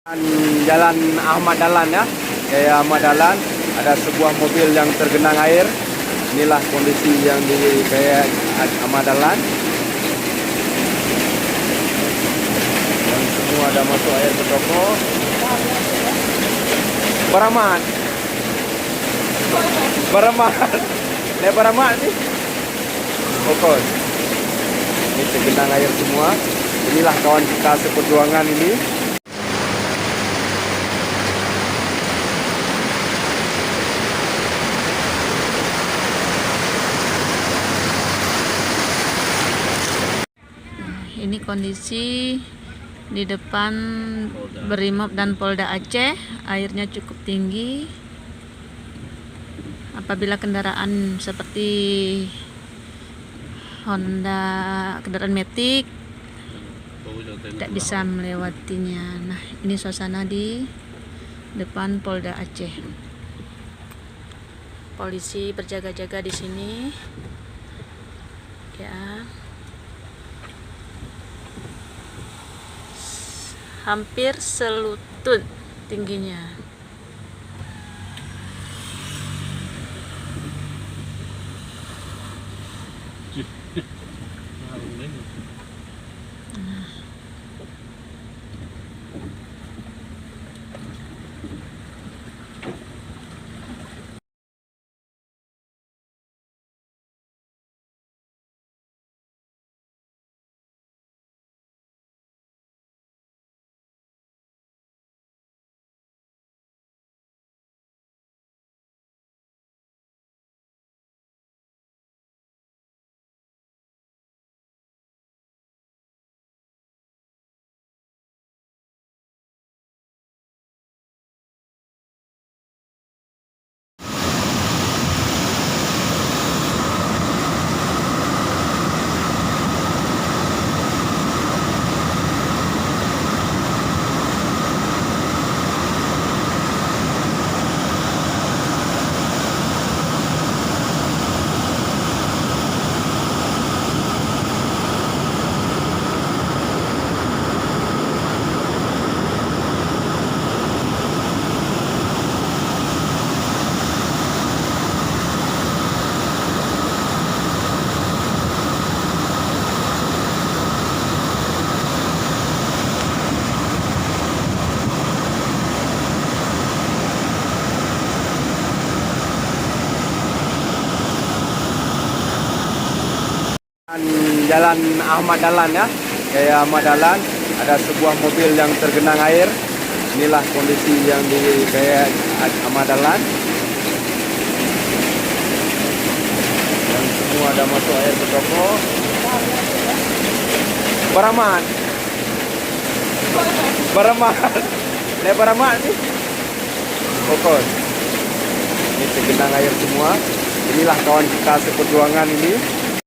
Jalan Ahmad Dahlan ya, kayak Ahmad Dahlan ada sebuah mobil yang tergenang air. Inilah kondisi yang di kayak Ahmad Dahlan. Dan semua ada masuk air ke toko. Baramat, ini Baramat nih. Pokok, ini tergenang air semua. Inilah kawan kita seperjuangan ini. Ini kondisi di depan Brimob dan Polda Aceh. Airnya cukup tinggi. Apabila kendaraan seperti Honda, kendaraan Matic, tidak bisa melewatinya. Nah, ini suasana di depan Polda Aceh. Polisi berjaga-jaga di sini. Ya. Hampir selutut tingginya. Jalan Ahmad Dahlan ya, kayak Ahmad Dahlan ada sebuah mobil yang tergenang air. Inilah kondisi yang di kayak Ahmad Dahlan. Dan semua ada masuk air ke toko. Baramat, ini Baramat nih. Pokok, ini tergenang air semua. Inilah kawan kita seperjuangan ini.